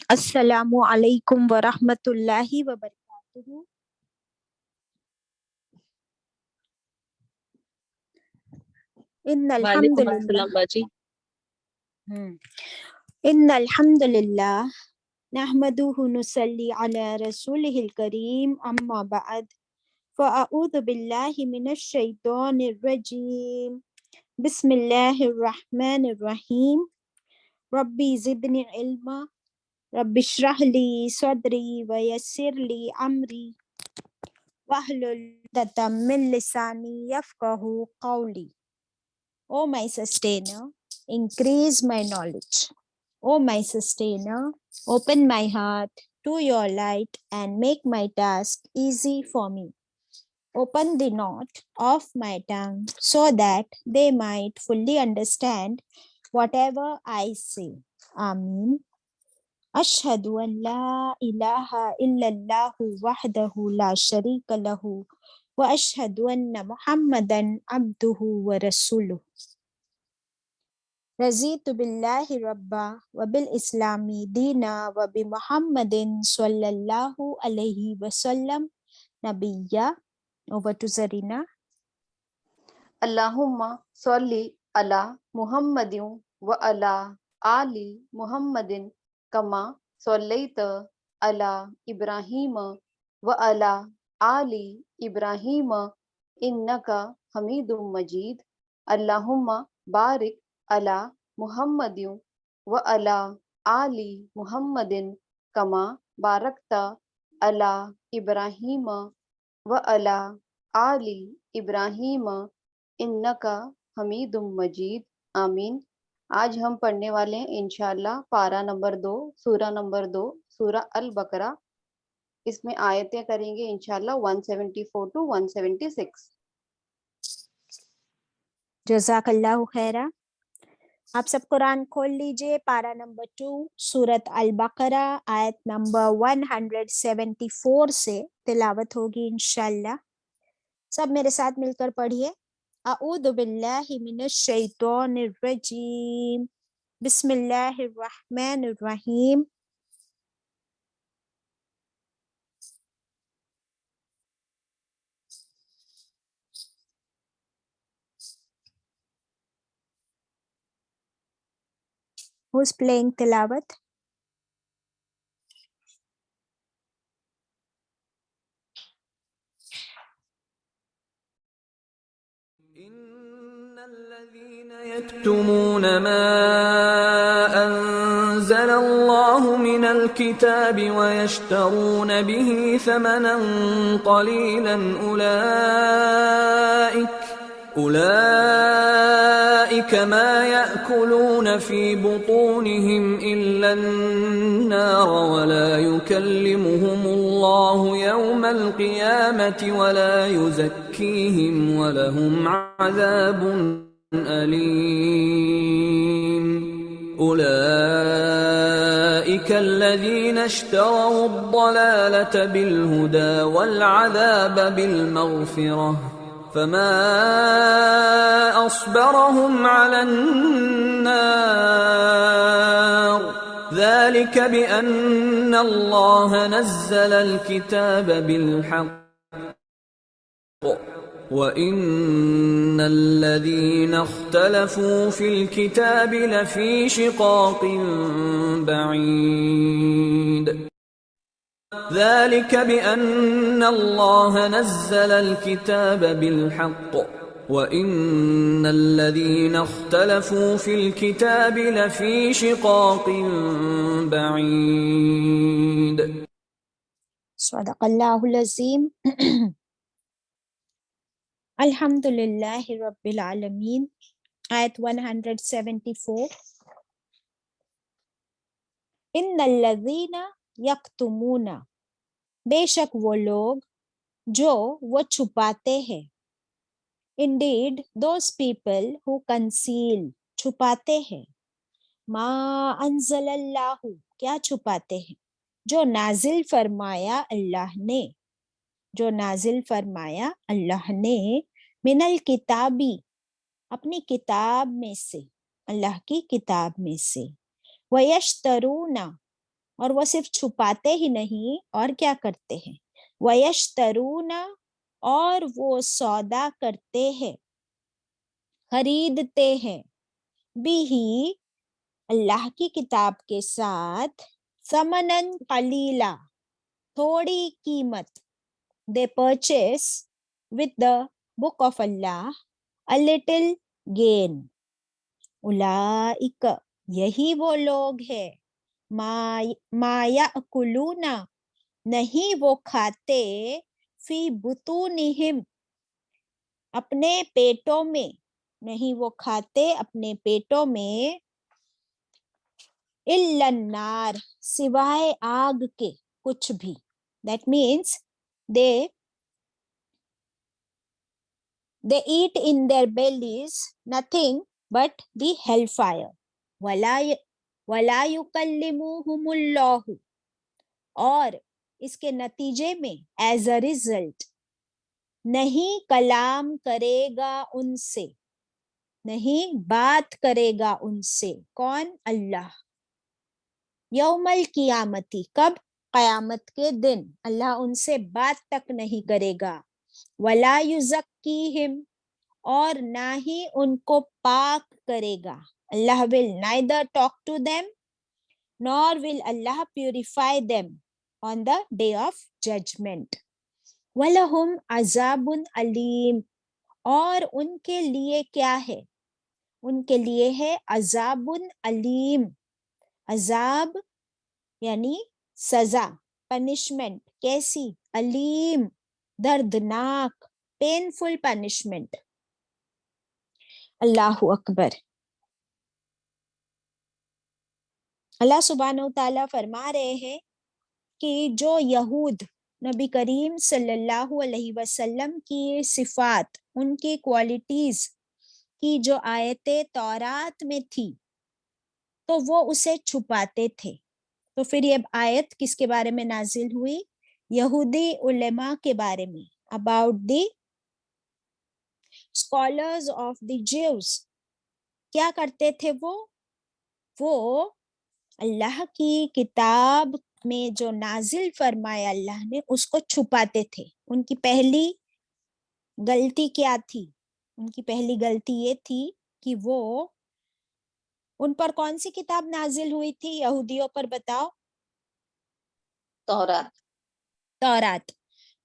السلام علیکم ورحمۃ اللہ وبرکاتہ۔ وعلیکم السلام باجی۔ ان الحمد للہ نحمدہ نصلی علی رسولہ الکریم اما بعد فاعوذ باللہ من الشیطان الرجیم بسم اللہ الرحمن الرحیم ربی زدنی علما رب اشرح لی صدری ویسر لی امری واحلل عقدۃ من لسانی یفقہوا قولی۔ O my sustainer, increase my knowledge. O my sustainer, open my heart to your light and make my task easy for me. Open the knot of my tongue so that they might fully understand whatever I say. Ameen. Ashhadu an la ilaha illallah wahdahu la sharika lahu wa ashhadu anna Muhammadan abduhu wa rasuluh. رضیت باللہ ربا وبالاسلامی دینا وبمحمد صلی اللہ علیہ وسلم Nabiha. Over to Zarina. اللہم صلی علی محمد و علی آل محمد کما صلیت علی ابراہیم و علی آل ابراہیم انک حمید مجید۔ اللہم بارک علی محمد و علی آل محمد کما بارکت علی ابراہیم و علی آل ابراہیم انک حمید مجید۔ آمین۔ آج ہم پڑھنے والے ہیں انشاءاللہ پارہ نمبر 2 سورہ نمبر 2 سورہ البقرہ۔ اس میں آیتیں کریں گے انشاءاللہ 174 to 176۔ جزاک اللہ خیرہ۔ آپ سب قرآن کھول لیجئے، پارہ نمبر 2 سورۃ البقرہ آیت نمبر 174 سے تلاوت ہوگی انشاءاللہ۔ سب میرے ساتھ مل کر پڑھیے۔ اعوذ باللہ من الشیطان الرجیم بسم اللہ الرحمن الرحیم۔ Who's playing tilawat? إن الذين يكتمون ما أنزل الله من الكتاب ويشترون به ثمنا قليلا أولئك ما يأكلون في بطونهم إلا النار ولا يكلمهم الله يوم القيامة ولا يزكيهم ولهم عذاب أليم أولئك الذين اشتروا الضلالة بالهدى والعذاب بالمغفرة فما أصبرهم على النار ذلك بأن الله نزل الكتاب بالحق وإن الذين اختلفوا في الكتاب لفي شقاق بعيد ذلك بأن الله نزل الكتاب بالحق وإن الذين اختلفوا في الكتاب لفي شقاق بعيد۔ صدق اللہ العظیم۔ الحمد للہ رب العالمین۔ آیت 174۔ ان الذین یکتمون، بے شک وہ لوگ جو وہ چھپاتے ہیں۔ Indeed, those people who conceal، چھپاتے ہیں۔ ما انزل اللہ، کیا چھپاتے ہیں؟ جو نازل فرمایا اللہ نے، جو نازل فرمایا اللہ نے، من الکتابی، اپنی کتاب میں سے، اللہ کی کتاب میں سے، وَيَشْتَرُونَ، اور وہ صرف چھپاتے ہی نہیں اور کیا کرتے ہیں، وَيَشْتَرُونَ اور وہ سودا کرتے ہیں، خریدتے ہیں، بھی اللہ کی کتاب کے ساتھ، ثمناً قلیلا تھوڑی قیمت، they purchase with the book of Allah a little gain. اولئک یہی وہ لوگ ہیں، ما یأکلون نہیں وہ کھاتے، فی بطونہم اپنے پیٹوں میں، نہیں وہ کھاتے اپنے پیٹوں میں، الا النار سوائے آگ کے کچھ بھی. That means they eat in their bellies nothing but the hellfire. وَلَا يُكَلِّمُهُمُ اللَّهُ اور اس کے نتیجے میں as a result نہیں کلام کرے گا ان سے، نہیں بات کرے گا ان سے، کون؟ اللہ. یوم القیامتی کب؟ قیامت کے دن اللہ ان سے بات تک نہیں کرے گا. وَلَا يُزَكِّيهِمْ اور نہ ہی ان کو پاک کرے گا. اللہ will neither talk to them nor will Allah purify them on the day of judgment. وَلَهُمْ عَذَابٌ عَلِيمٌ اور ان کے لیے کیا ہے؟ ان کے لیے ہے عذاب علیم. عذاب یعنی سزا، پنشمنٹ، کیسی؟ علیم دردناک، پینفل پنشمنٹ. اللہ اکبر. اللہ سبحانہ و تعالیٰ فرما رہے ہیں کہ جو یہود نبی کریم صلی اللہ علیہ وسلم کی صفات، ان کی کوالٹیز کی جو آیتیں تورات میں تھی تو وہ اسے چھپاتے تھے. تو پھر یہ آیت کس کے بارے میں نازل ہوئی؟ یہودی علماء کے بارے میں، about the scholars of the Jews. کیا کرتے تھے وہ اللہ کی کتاب میں جو نازل فرمایا اللہ نے اس کو چھپاتے تھے. ان کی پہلی غلطی کیا تھی؟ ان کی پہلی غلطی یہ تھی کہ وہ ان پر کون سی کتاب نازل ہوئی تھی یہودیوں پر؟ بتاؤ. تورات.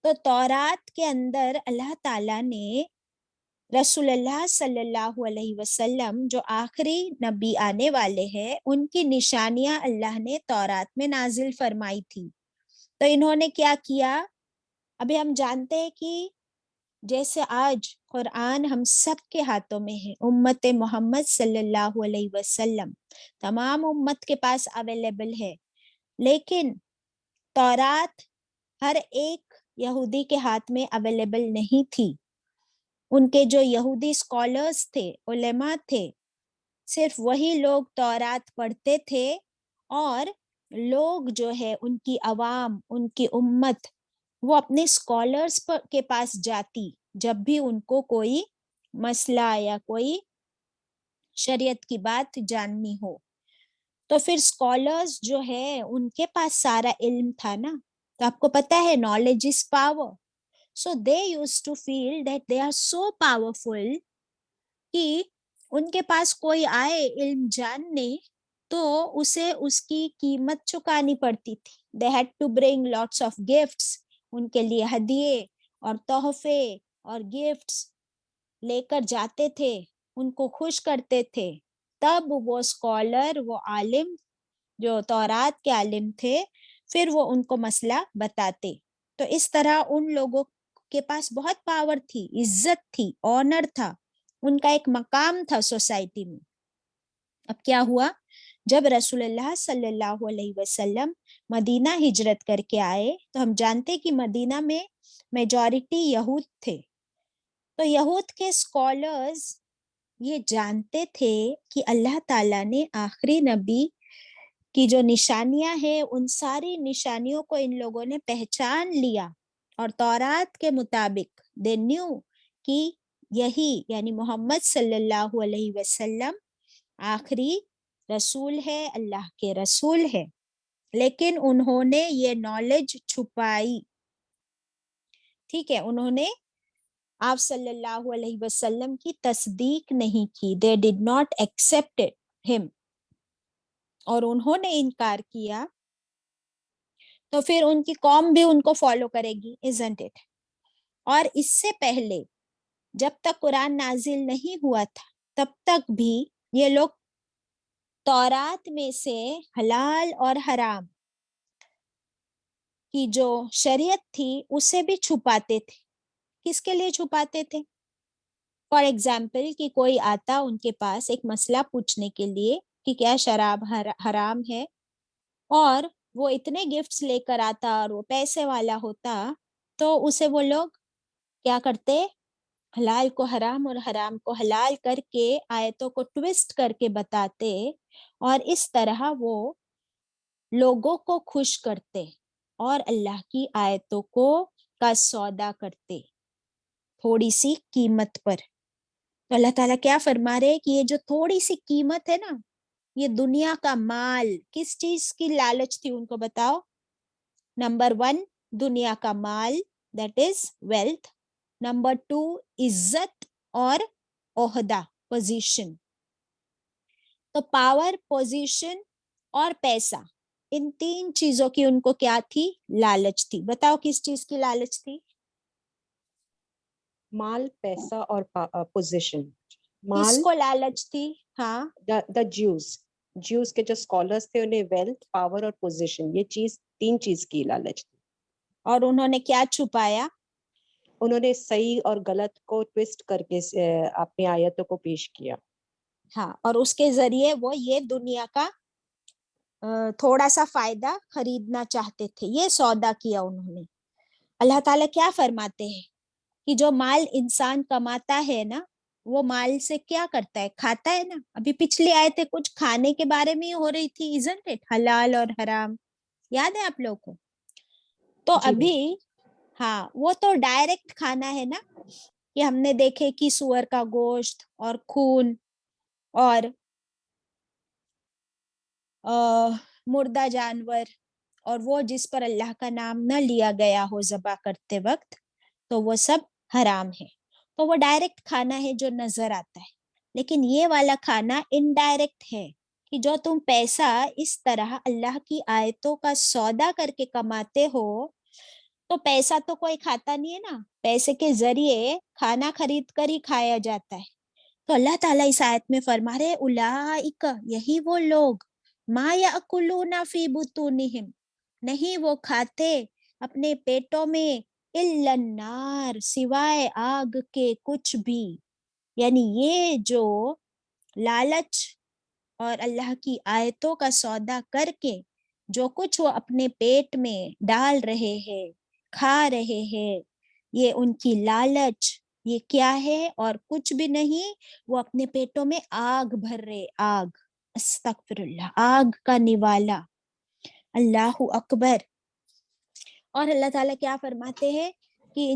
تو تورات کے اندر اللہ تعالیٰ نے رسول اللہ صلی اللہ علیہ وسلم جو آخری نبی آنے والے ہیں ان کی نشانیاں اللہ نے تورات میں نازل فرمائی تھی. تو انہوں نے کیا کیا؟ ابھی ہم جانتے ہیں کہ جیسے آج قرآن ہم سب کے ہاتھوں میں ہے، امت محمد صلی اللہ علیہ وسلم تمام امت کے پاس اویلیبل ہے، لیکن تورات ہر ایک یہودی کے ہاتھ میں اویلیبل نہیں تھی. ان کے جو یہودی اسکالرز تھے، علماء تھے، صرف وہی لوگ تورات پڑھتے تھے، اور لوگ جو ہے ان کی عوام، ان کی امت، وہ اپنے اسکالرز کے پاس جاتی جب بھی ان کو کوئی مسئلہ یا کوئی شریعت کی بات جاننی ہو. تو پھر اسکالرز جو ہے ان کے پاس سارا علم تھا نا. تو آپ کو پتا ہے knowledge is power. So they used to feel that they are so powerful کہ ان کے پاس کوئی آئے علم جاننے تو اسے اس کی قیمت چکانی پڑتی تھی. They had to bring lots of gifts. ان کے لیے ہدیے اور تحفے اور گفٹس لے کر جاتے تھے، ان کو خوش کرتے تھے. تب وہ اسکالر، وہ عالم جو تورات کے عالم تھے، پھر وہ ان کو مسئلہ بتاتے. تو اس طرح ان لوگوں کے پاس بہت پاور تھی، عزت تھی، آنر تھا، ان کا ایک مقام تھا سوسائٹی میں. اب کیا ہوا؟ جب رسول اللہ صلی اللہ علیہ وسلم مدینہ ہجرت کر کے آئے تو ہم جانتے کہ مدینہ میں میجورٹی یہود تھے. تو یہود کے اسکالرز یہ جانتے تھے کہ اللہ تعالیٰ نے آخری نبی کی جو نشانیاں ہیں ان ساری نشانیوں کو ان لوگوں نے پہچان لیا، اور تورات کے مطابق they knew کہ یہی یعنی محمد صلی اللہ علیہ وسلم آخری رسول ہے، اللہ کے رسول ہے. لیکن انہوں نے یہ نالج چھپائی. ٹھیک ہے, انہوں نے آپ صلی اللہ علیہ وسلم کی تصدیق نہیں کی. they did not accept him, اور انہوں نے انکار کیا, تو پھر ان کی قوم بھی ان کو فالو کرے گی, isn't it؟ اور اس سے پہلے جب تک قرآن نازل نہیں ہوا تھا تب تک بھی یہ لوگ تورات میں سے حلال اور حرام کی جو شریعت تھی اسے بھی چھپاتے تھے. کس کے لیے چھپاتے تھے؟ فار ایگزامپل کہ کوئی آتا ان کے پاس ایک مسئلہ پوچھنے کے لیے کہ کیا شراب حرام ہے, اور وہ اتنے گفٹس لے کر آتا اور وہ پیسے والا ہوتا, تو اسے وہ لوگ کیا کرتے, حلال کو حرام اور حرام کو حلال کر کے آیتوں کو ٹویسٹ کر کے بتاتے, اور اس طرح وہ لوگوں کو خوش کرتے اور اللہ کی آیتوں کا سودا کرتے تھوڑی سی قیمت پر. تو اللہ تعالیٰ کیا فرما رہے کہ یہ جو تھوڑی سی قیمت ہے نا, یہ دنیا کا مال. کس چیز کی لالچ تھی ان کو بتاؤ؟ نمبر 1 دنیا کا مال, دیٹ از ویلتھ. نمبر 2 عزت اور عہدہ, پوزیشن. تو پاور, پوزیشن اور پیسہ, ان 3 چیزوں کی ان کو کیا تھی؟ لالچ تھی. بتاؤ کس چیز کی لالچ تھی؟ مال, پیسہ اور پوزیشن. کس مال, کو لالچ تھی؟ ہاں, دا جیوز کے جو اسکالرس تھے انہیں ویلتھ, پاور اور پوزیشن, یہ 3 چیز کی لالچ تھی. اور انہوں نے کیا چھپایا؟ انہوں نے صحیح اور غلط کو ٹویسٹ کر کے اپنی آیتوں کو پیش کیا. ہاں, اور اس کے ذریعے وہ یہ دنیا کا تھوڑا سا فائدہ خریدنا چاہتے تھے. یہ سودا کیا انہوں نے. اللہ تعالیٰ کیا فرماتے ہیں کہ جو مال انسان کماتا ہے نا, وہ مال سے کیا کرتا ہے؟ کھاتا ہے نا. ابھی پچھلی آیتیں کچھ کھانے کے بارے میں ہی ہو رہی تھی, isn't it؟ حلال اور حرام, یاد ہے آپ لوگ کو؟ تو جی ابھی ہاں, وہ تو ڈائریکٹ کھانا ہے نا, کہ ہم نے دیکھے کہ سور کا گوشت اور خون اور مردہ جانور, اور وہ جس پر اللہ کا نام نہ لیا گیا ہو ذبح کرتے وقت, تو وہ سب حرام ہے. تو وہ ڈائریکٹ کھانا ہے جو نظر آتا ہے. لیکن یہ والا کھانا انڈائریکٹ ہے, کہ جو تم پیسہ اس طرح اللہ کی آیتوں کا سودا کر کے کماتے ہو. تو پیسہ تو کوئی کھاتا نہیں ہے نا, پیسے کے ذریعے کھانا خرید کر ہی کھایا جاتا ہے. تو اللہ تعالیٰ اس آیت میں فرما رہے اولئک, یہی وہ لوگ, ما یأکلون فی بطونہم, نہیں وہ کھاتے اپنے پیٹوں میں, الا النار, سوائے آگ کے کچھ بھی. یعنی یہ جو لالچ اور اللہ کی آیتوں کا سودا کر کے جو کچھ وہ اپنے پیٹ میں ڈال رہے ہیں, کھا رہے ہیں, یہ ان کی لالچ, یہ کیا ہے؟ اور کچھ بھی نہیں, وہ اپنے پیٹوں میں آگ بھر رہے, آگ. استغفر اللہ, آگ کا نوالا. اللہ اکبر. اور اللہ تعالیٰ کیا فرماتے ہیں کہ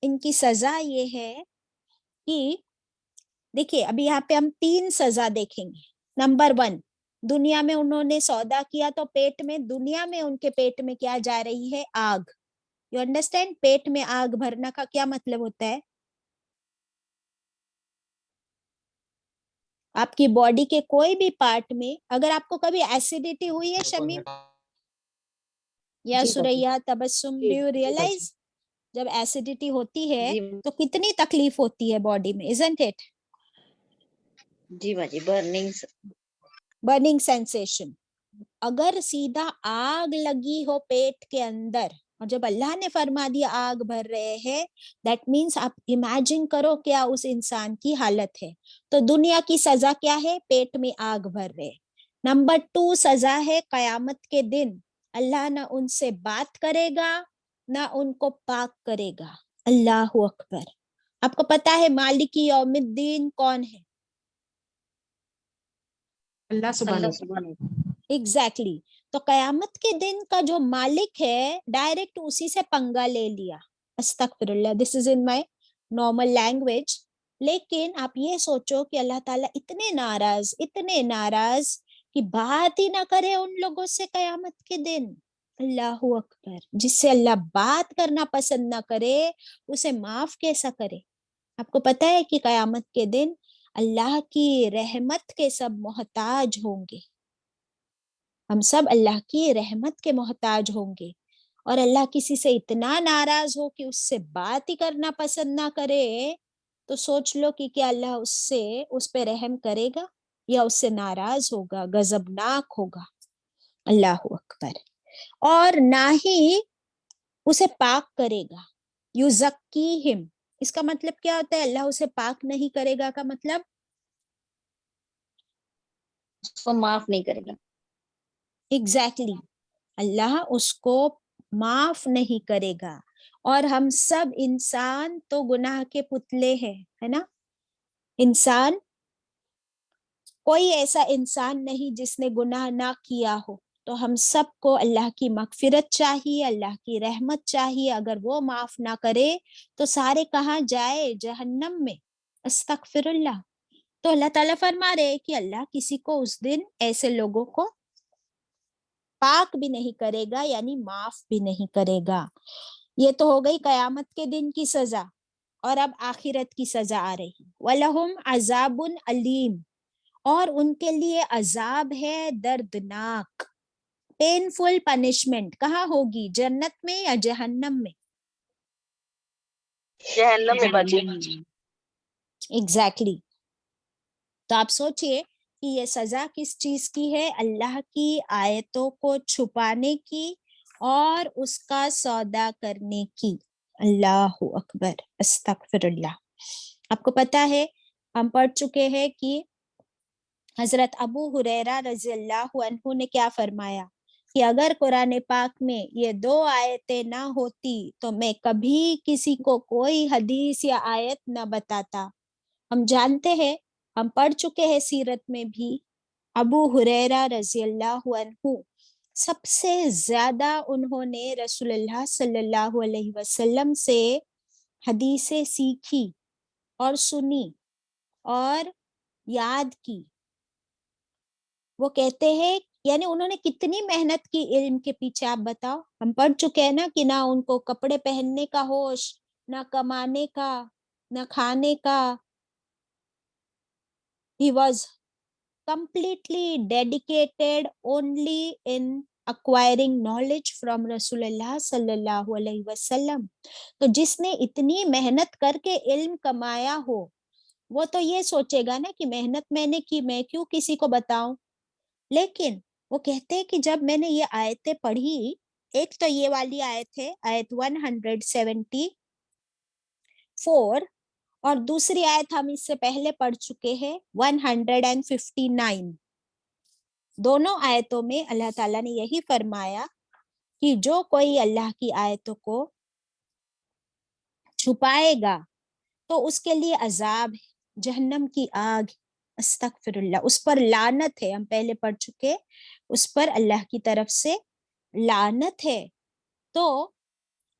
ان کی سزا یہ ہے کہ دیکھیے, ابھی یہاں پہ ہم 3 سزا دیکھیں گے. نمبر 1, دنیا میں انہوں نے سودا کیا تو پیٹ میں, دنیا میں ان کے پیٹ میں کیا جا رہی ہے؟ آگ. You understand? پیٹ میں آگ بھرنا کا کیا مطلب ہوتا ہے؟ آپ کی باڈی کے کوئی بھی پارٹ میں اگر آپ کو کبھی ایسیڈیٹی ہوئی ہے شمیم یا جی باجی, سریا, تبسم, ڈو یو جی باجی, ریئلائز جب ایسیڈیٹی ہوتی ہے جی تو کتنی تکلیف ہوتی ہے باڈی میں, isn't it؟ جی باجی, برننگ سینسیشن. اگر سیدھا آگ لگی ہو پیٹ کے اندر, اور جب اللہ نے فرما دیا آگ بھر رہے ہیں, دیٹ مینس آپ امیجن کرو کیا اس انسان کی حالت ہے. تو دنیا کی سزا کیا ہے؟ پیٹ میں آگ بھر رہے. نمبر 2 سزا ہے قیامت کے دن, اللہ نہ ان سے بات کرے گا نہ ان کو پاک کرے گا. اللہ اکبر. آپ کو پتا ہے مالک یوم الدین کون ہے؟ اللہ سبحانہ. ایگزیکٹلی. تو قیامت کے دن کا جو مالک ہے ڈائریکٹ اسی سے پنگا لے لیا. استغفر اللہ, دس از ان مائی نارمل لینگویج. لیکن آپ یہ سوچو کہ اللہ تعالیٰ اتنے ناراض کہ بات ہی نہ کرے ان لوگوں سے قیامت کے دن. اللہ اکبر. جس سے اللہ بات کرنا پسند نہ کرے اسے معاف کیسا کرے؟ آپ کو پتہ ہے کہ قیامت کے دن اللہ کی رحمت کے سب محتاج ہوں گے. ہم سب اللہ کی رحمت کے محتاج ہوں گے، اور اللہ کسی سے اتنا ناراض ہو کہ اس سے بات ہی کرنا پسند نہ کرے، تو سوچ لو کہ کیا اللہ اس پہ رحم کرے گا یا اس سے ناراض ہوگا، غضبناک ہوگا. اللہ اکبر. اور نہ ہی اسے پاک کرے گا. یزکیہم، اس کا مطلب کیا ہوتا ہے؟ اللہ اسے پاک نہیں کرے گا کا مطلب اس کو معاف نہیں کرے گا. ایگزیکٹلی، اللہ اس کو معاف نہیں کرے گا. اور ہم سب انسان تو گناہ کے پتلے ہیں، ہے نا؟ انسان، کوئی ایسا انسان نہیں جس نے گناہ نہ کیا ہو. تو ہم سب کو اللہ کی مغفرت چاہیے، اللہ کی رحمت چاہیے. اگر وہ معاف نہ کرے تو سارے کہاں جائے؟ جہنم میں. استغفر اللہ. تو اللہ تعالیٰ فرما رہے کہ اللہ کسی کو اس دن ایسے لوگوں کو پاک بھی نہیں کرے گا، یعنی معاف بھی نہیں کرے گا. یہ تو ہو گئی قیامت کے دن کی سزا. اور اب آخرت کی سزا آ رہی. وَلَهُمْ عَذَابٌ عَلِيمٌ، اور ان کے لیے عذاب ہے دردناک. پینفل پنشمنٹ کہاں ہوگی؟ جنت میں یا جہنم میں؟ جہنم میں باجی. ایگزیکٹلی. تو آپ سوچئے کہ یہ سزا کس چیز کی ہے؟ اللہ کی آیتوں کو چھپانے کی اور اس کا سودا کرنے کی. اللہ اکبر. استغفر اللہ. آپ کو پتا ہے ہم پڑھ چکے ہیں کہ حضرت ابو ہریرہ رضی اللہ عنہ نے کیا فرمایا کہ اگر قرآن پاک میں یہ 2 آیتیں نہ ہوتی تو میں کبھی کسی کو کوئی حدیث یا آیت نہ بتاتا. ہم جانتے ہیں، ہم پڑھ چکے ہیں سیرت میں بھی، ابو ہریرہ رضی اللہ عنہ سب سے زیادہ انہوں نے رسول اللہ صلی اللہ علیہ وسلم سے حدیثیں سیکھی اور سنی اور یاد کی. وہ کہتے ہیں یعنی انہوں نے کتنی محنت کی علم کے پیچھے. آپ بتاؤ، ہم پڑھ چکے ہیں نا کہ نہ ان کو کپڑے پہننے کا ہوش، نہ کمانے کا، نہ کھانے کا. He was completely dedicated only in acquiring knowledge from رسول اللہ صلی اللہ علیہ وسلم. تو جس نے اتنی محنت کر کے علم کمایا ہو وہ تو یہ سوچے گا نا کہ محنت میں نے کی، میں کیوں کسی کو بتاؤں. لیکن وہ کہتے ہیں کہ جب میں نے یہ آیتیں پڑھی، ایک تو یہ والی آیت ہے، آیت 174، اور دوسری آیت ہم اس سے پہلے پڑھ چکے ہیں 159. دونوں آیتوں میں اللہ تعالیٰ نے یہی فرمایا کہ جو کوئی اللہ کی آیتوں کو چھپائے گا تو اس کے لیے عذاب ہے، جہنم کی آگ. استغفر اللہ. اس پر لعنت ہے، ہم پہلے پڑھ چکے، اس پر اللہ کی طرف سے لعنت ہے. تو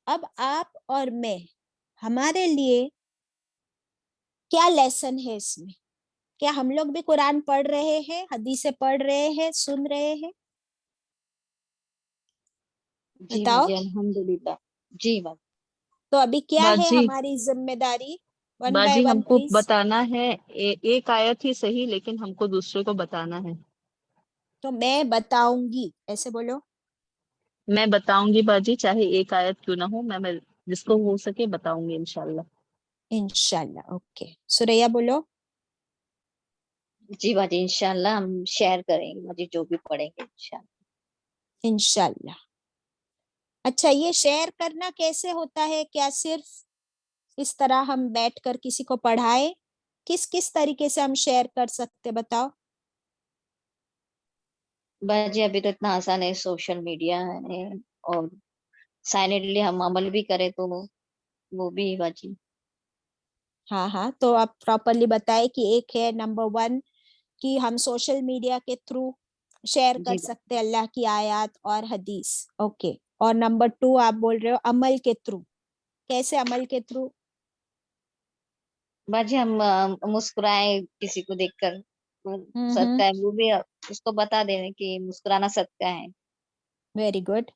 اب آپ اور میں، ہمارے لیے کیا لیسن ہے اس میں؟ کیا ہم لوگ بھی قرآن پڑھ رہے ہیں، حدیثیں پڑھ رہے ہیں، سن رہے ہیں؟ جی بتاؤ. باجی الحمدللہ. جی باجی. تو ابھی کیا ہے باجی ہماری ذمہ داری؟ ون بائی باجی ون ہم کو پلیز. بتانا ہے، ایک آیت ہی صحیح لیکن ہم کو دوسرے کو بتانا ہے. تو میں بتاؤں گی، ایسے بولو. میں بتاؤں گی باجی، چاہے ایک آیت کیوں نہ ہو، میں جس کو ہو سکے بتاؤں گی انشاءاللہ. انشاءاللہ. اوکے سوریا بولو. جی باجی انشاءاللہ ہم شیئر کریں گے باجی جو بھی پڑھیں گے انشاءاللہ. انشاءاللہ. اچھا، یہ شیئر کرنا کیسے ہوتا ہے؟ کیا صرف اس طرح ہم بیٹھ کر کسی کو پڑھائے؟ کس طریقے سے ہم شیئر کر سکتے، بتاؤ. باجی ابھی تو اتنا آسان ہے، سوشل میڈیا ہے، اور سائلنٹلی ہم عمل بھی کریں تو وہ بھی باجی. ہاں تو آپ پراپرلی بتائے کہ ایک ہے نمبر 1 کہ ہم سوشل میڈیا کے تھرو شیئر کر جی سکتے اللہ کی آیات اور حدیث. اوکے. اور نمبر 2 آپ بول رہے ہو عمل کے تھرو. کیسے عمل کے تھرو؟ باجی ہم مسکرائیں کسی کو دیکھ کر، صدقہ ہے وہ بھی اس کو بتا دینے کہ مسکرانا صدقہ ہے. Very good.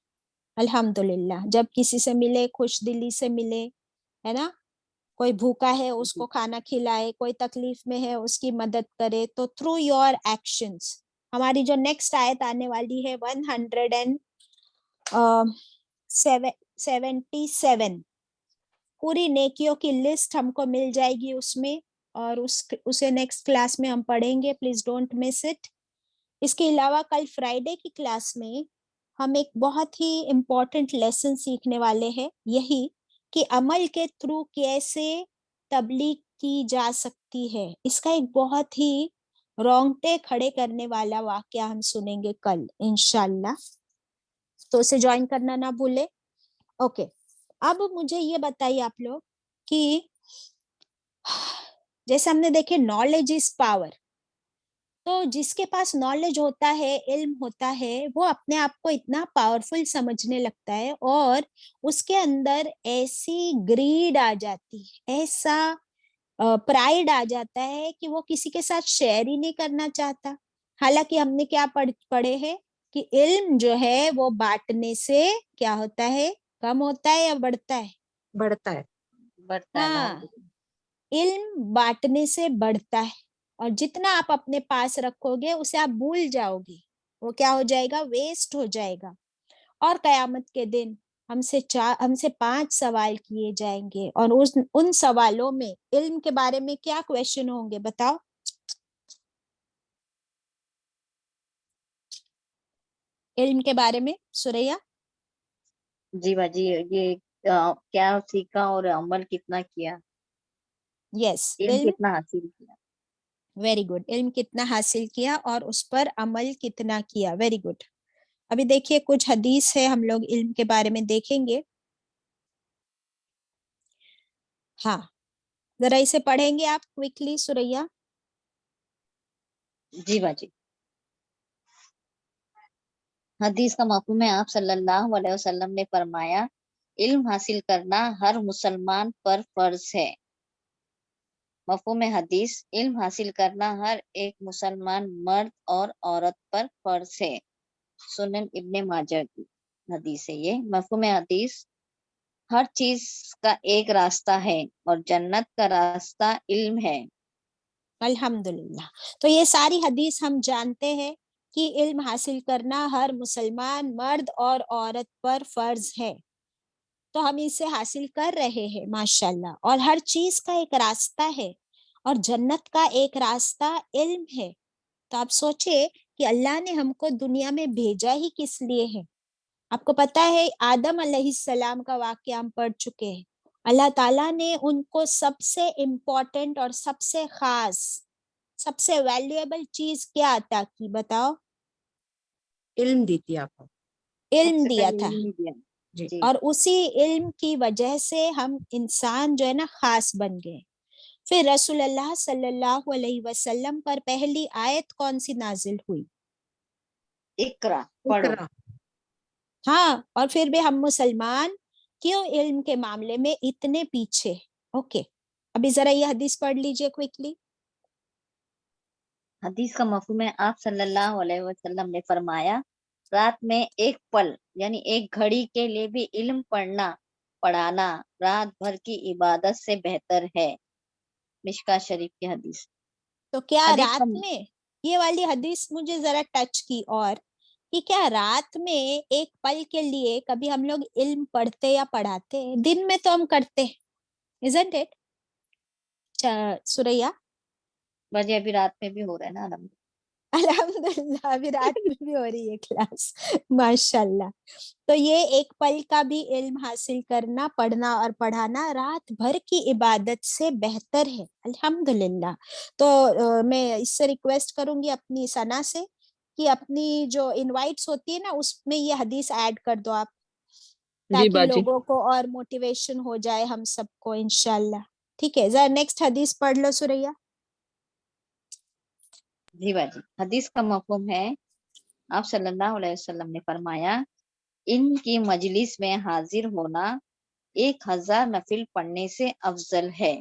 الحمدللہ. جب کسی سے ملے خوش دلی سے ملے, ہے نا, کوئی بھوکا ہے اس کو کھانا کھلائے, کوئی تکلیف میں ہے اس کی مدد کرے, تو تھرو یور ایکشنز. ہماری جو نیکسٹ آیت آنے والی ہے 177, پوری نیکیوں کی لسٹ ہم کو مل جائے گی اس میں, اور اسے نیکسٹ کلاس میں ہم پڑھیں گے. Please don't miss it. اس کے علاوہ کل فرائیڈے کی کلاس میں ہم ایک بہت ہی امپورٹنٹ لیسن سیکھنے والے ہیں, یہی کہ عمل کے تھرو کیسے تبلیغ کی جا سکتی ہے. اس کا ایک بہت ہی رونگٹے کھڑے کرنے والا واقعہ ہم سنیں گے کل انشاءاللہ, تو اسے جوائن کرنا نہ بھولے. اوکے, اب مجھے یہ بتائیے آپ لوگ کہ جیسے ہم نے دیکھے نالج از پاور, تو جس کے پاس نالج ہوتا ہے, علم ہوتا ہے, وہ اپنے آپ کو اتنا پاورفل سمجھنے لگتا ہے, اور اس کے اندر ایسی گریڈ آ جاتی ہے, ایسا پرائڈ آ جاتا ہے کہ وہ کسی کے ساتھ شیئر ہی نہیں کرنا چاہتا. حالانکہ ہم نے کیا پڑھے ہیں کہ علم جو ہے وہ بانٹنے سے کیا ہوتا ہے, کم ہوتا ہے یا بڑھتا ہے؟ بڑھتا ہے. بڑھتا ہے. ہاں, علم بانٹنے سے بڑھتا ہے, اور جتنا آپ اپنے پاس رکھو گے اسے آپ بھول جاؤ گے, وہ کیا ہو جائے گا, ویسٹ ہو جائے گا. اور قیامت کے دن ہم سے 5 سوال کیے جائیں گے, اور ان سوالوں میں علم کے بارے میں کیا کویشچن ہوں گے بتاؤ؟ علم کے بارے میں سوریا. جی باجی, یہ کیا سیکھا اور عمل کتنا کیا, یس, علم علم. کتنا حاصل کیا. Very good. علم کتنا حاصل کیا اور اس پر عمل کتنا کیا. Very good. ابھی دیکھیے کچھ حدیث ہے, ہم لوگ علم کے بارے میں دیکھیں گے. ہاں, ذرا اسے پڑھیں گے آپ کوئکلی سوریا. جی باجی. حدیث کا مفہوم ہے, آپ صلی اللہ علیہ وسلم نے فرمایا, علم حاصل کرنا ہر مسلمان پر فرض ہے. مفہوم حدیث, علم حاصل کرنا ہر ایک مسلمان مرد اور عورت پر فرض ہے. سنن ابن ماجہ کی حدیث ہے یہ. مفہوم حدیث, ہر چیز کا ایک راستہ ہے اور جنت کا راستہ علم ہے. الحمدللہ. تو یہ ساری حدیث ہم جانتے ہیں کہ علم حاصل کرنا ہر مسلمان مرد اور عورت پر فرض ہے, تو ہم اسے حاصل کر رہے ہیں ماشاءاللہ. اور ہر چیز کا ایک راستہ ہے, اور جنت کا ایک راستہ علم ہے. تو آپ سوچے کہ اللہ نے ہم کو دنیا میں بھیجا ہی کس لیے ہے. آپ کو پتا ہے آدم علیہ السلام کا واقعہ ہم پڑھ چکے ہیں. اللہ تعالیٰ نے ان کو سب سے امپورٹنٹ اور سب سے خاص, سب سے ویلیویبل چیز کیا عطا کی بتاؤ؟ علم دیتی آپ کو. علم سب سے دیا پہلے تھا, علم دیا. جی. جی. اور اسی علم کی وجہ سے ہم انسان جو ہے نا خاص بن گئے. پھر رسول اللہ صلی اللہ علیہ وسلم پر پہلی آیت کون سی نازل ہوئی؟ اقرا, پڑھو. اقرا. ہاں, اور پھر بھی ہم مسلمان کیوں علم کے معاملے میں اتنے پیچھے؟ اوکے, ابھی ذرا یہ حدیث پڑھ لیجئے کوئکلی. حدیث کا مفہوم ہے, آپ صلی اللہ علیہ وسلم نے فرمایا, رات میں ایک پل یعنی ایک گھڑی کے لیے بھی علم پڑھانا رات بھر کی عبادت سے بہتر ہے. مشکا شریف کی حدیث. تو کیا حدیث کا رات میں, یہ والی حدیث مجھے ذرا ٹچ کی, اور کہ کیا رات میں ایک پل کے لیے کبھی ہم لوگ علم پڑھتے یا پڑھاتے؟ دن میں تو ہم کرتے ہیں, isn't it؟ سوریا. باجی ابھی رات میں بھی ہو رہا ہے نا الحمد. الحمدللہ, ابھی رات میں بھی ہو رہی ہے کلاس, ماشاءاللہ. تو یہ ایک پل کا بھی علم حاصل کرنا, پڑھنا اور پڑھانا رات بھر کی عبادت سے بہتر ہے. الحمدللہ. تو میں اس سے ریکویسٹ کروں گی اپنی ثنا سے کہ اپنی جو انوائٹس ہوتی ہے نا اس میں یہ حدیث ایڈ کر دو آپ, جی تاکہ باجی. لوگوں کو اور موٹیویشن ہو جائے ہم سب کو انشاءاللہ. ٹھیک ہے, ذرا نیکسٹ حدیث پڑھ لو سوریا. جی باجی. حدیث کا مفہوم ہے, آپ صلی اللہ علیہ وسلم نے فرمایا, ان کی مجلس میں حاضر ہونا 1000 نفل پڑھنے سے افضل ہے.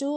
2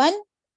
1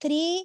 3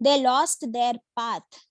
they lost their path,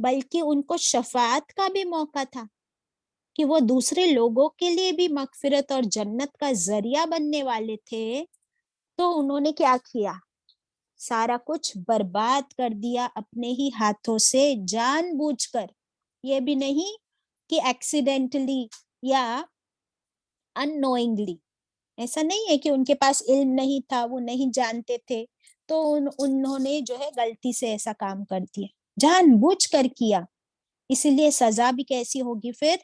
بلکہ ان کو شفاعت کا بھی موقع تھا کہ وہ دوسرے لوگوں کے لیے بھی مغفرت اور جنت کا ذریعہ بننے والے تھے، تو انہوں نے کیا کیا؟ سارا کچھ برباد کر دیا اپنے ہی ہاتھوں سے، جان بوجھ کر، یہ بھی نہیں کہ ایکسیڈنٹلی یا unknowingly. ایسا نہیں ہے کہ ان کے پاس علم نہیں تھا، وہ نہیں جانتے تھے تو انہوں نے جو ہے غلطی سے ایسا کام کر دیا، جان بوجھ کر کیا، اسی لیے سزا بھی کیسی ہوگی پھر؟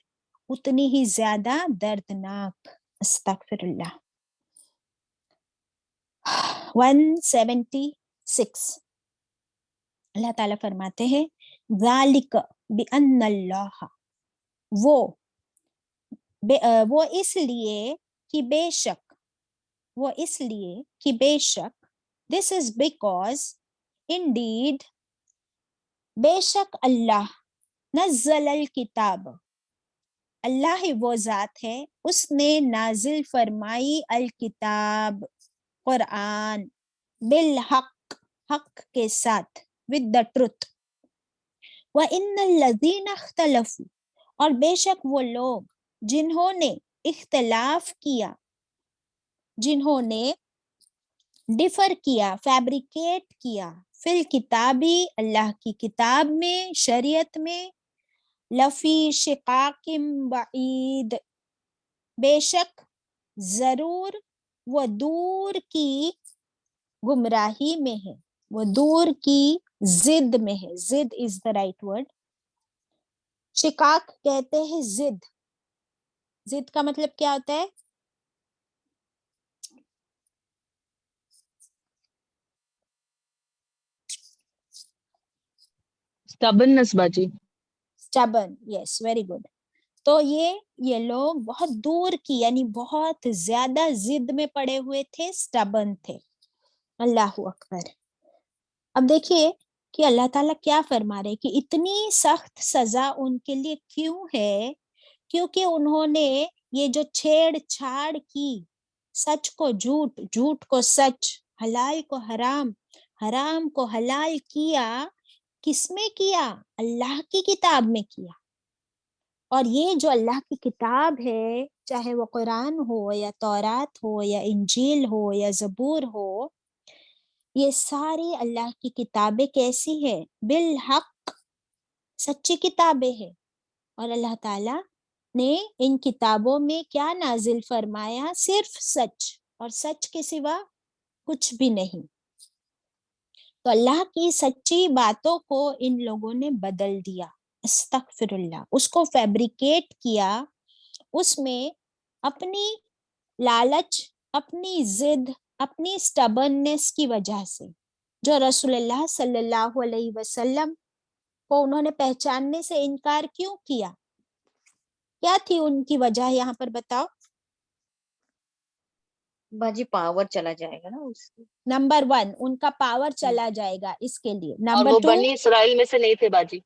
اتنی ہی زیادہ دردناک۔ استغفر اللہ۔ 176 اللہ تعالیٰ فرماتے ہیں ذالک بأن اللہ، وہ اس لیے کہ بے شک، وہ اس لیے کہ بے شک، this is because indeed بے شک اللہ نزل الکتاب، اللہ ہی وہ ذات ہے اس نے نازل فرمائی الکتاب، قرآن، بالحق، حق کے ساتھ، with the truth، وَإِنَّ الَّذِينَ اخْتَلَفُوا، اور بے شک وہ لوگ جنہوں نے اختلاف کیا، جنہوں نے ڈفر کیا، فیبریکیٹ کیا، فی الکتابی، اللہ کی کتاب میں، شریعت میں، لفی شقاق بعید، بے شک ضرور وہ دور کی گمراہی میں ہے، وہ دور کی ضد میں ہے، ضد از دا رائٹ ورڈ، شقاق کہتے ہیں ضد، ضد کا مطلب کیا ہوتا ہے؟ stubbornness باجی. stubborn، yes very good۔ تو یہ لوگ بہت دور کی یعنی بہت زیادہ ضد میں پڑے ہوئے تھے، stubborn تھے۔ اللہ اکبر۔ اب دیکھیے کہ اللہ تعالیٰ کیا فرما رہے کہ اتنی سخت سزا ان کے لیے کیوں ہے؟ کیونکہ انہوں نے یہ جو چھیڑ چھاڑ کی، سچ کو جھوٹ، جھوٹ کو سچ، حلال کو حرام، حرام کو حلال کیا، کس میں کیا؟ اللہ کی کتاب میں کیا۔ اور یہ جو اللہ کی کتاب ہے، چاہے وہ قرآن ہو یا تورات ہو یا انجیل ہو یا زبور ہو، یہ ساری اللہ کی کتابیں کیسی ہے؟ بالحق، سچی کتابیں ہیں۔ اور اللہ تعالیٰ نے ان کتابوں میں کیا نازل فرمایا؟ صرف سچ، اور سچ کے سوا کچھ بھی نہیں۔ تو اللہ کی سچی باتوں کو ان لوگوں نے بدل دیا، استغفر اللہ، اس کو فیبریکیٹ کیا، اس میں اپنی لالچ، اپنی ضد، اپنی سٹبرنس کی وجہ سے، جو رسول اللہ صلی اللہ علیہ وسلم کو انہوں نے پہچاننے سے انکار کیوں کیا؟ کیا تھی ان کی وجہ یہاں پر بتاؤ؟ باجی پاور چلا جائے گا نا اس کی۔ نمبر 1 ان کا پاور چلا جائے گا، اس کے لیے۔ اور نمبر وہ 2، بنی اسرائیل میں سے نہیں تھے باجی۔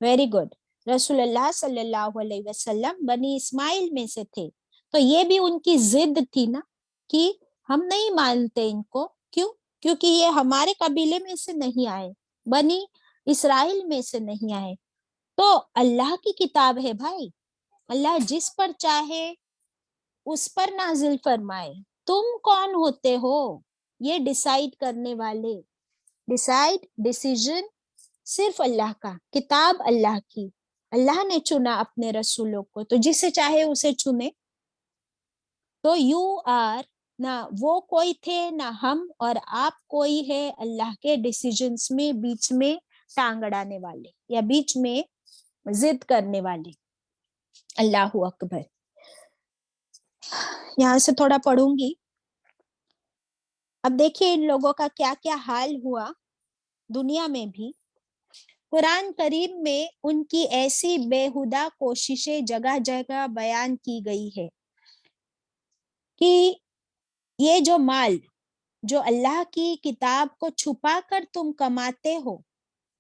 ویری گڈ، رسول اللہ صلی اللہ علیہ وسلم بنی اسماعیل میں سے تھے، تو یہ بھی ان کی ضد تھی نا کہ ہم نہیں مانتے ان کو، کیوں؟ کیونکہ یہ ہمارے قبیلے میں سے نہیں آئے، بنی اسرائیل میں سے نہیں آئے۔ تو اللہ کی کتاب ہے بھائی، اللہ جس پر چاہے اس پر نازل فرمائے، تم کون ہوتے ہو یہ ڈیسائیڈ کرنے والے؟ ڈیسیژن صرف اللہ کا، کتاب اللہ کی، اللہ نے چنا اپنے رسولوں کو، تو جسے چاہے اسے چنے۔ تو یو آر، نہ وہ کوئی تھے نہ ہم اور آپ کوئی ہے اللہ کے ڈیسیژنز میں بیچ میں ٹانگ اڑانے والے یا بیچ میں ضد کرنے والے۔ اللہ اکبر۔ یہاں سے تھوڑا پڑھوں گی۔ اب دیکھیے ان لوگوں کا کیا کیا حال ہوا دنیا میں بھی۔ قرآن کریم میں ان کی ایسی بےہودہ کوششیں جگہ جگہ بیان کی گئی ہے کہ یہ جو مال جو اللہ کی کتاب کو چھپا کر تم کماتے ہو،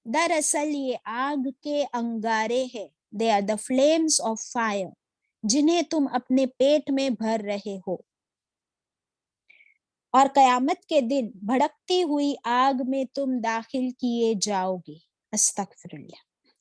دراصل یہ آگ کے انگارے ہیں، they are the flames of fire، جنہیں تم اپنے پیٹ میں بھر رہے ہو، اور قیامت کے دن بھڑکتی ہوئی آگ میں تم داخل کیے جاؤ گے۔ استغفر اللہ۔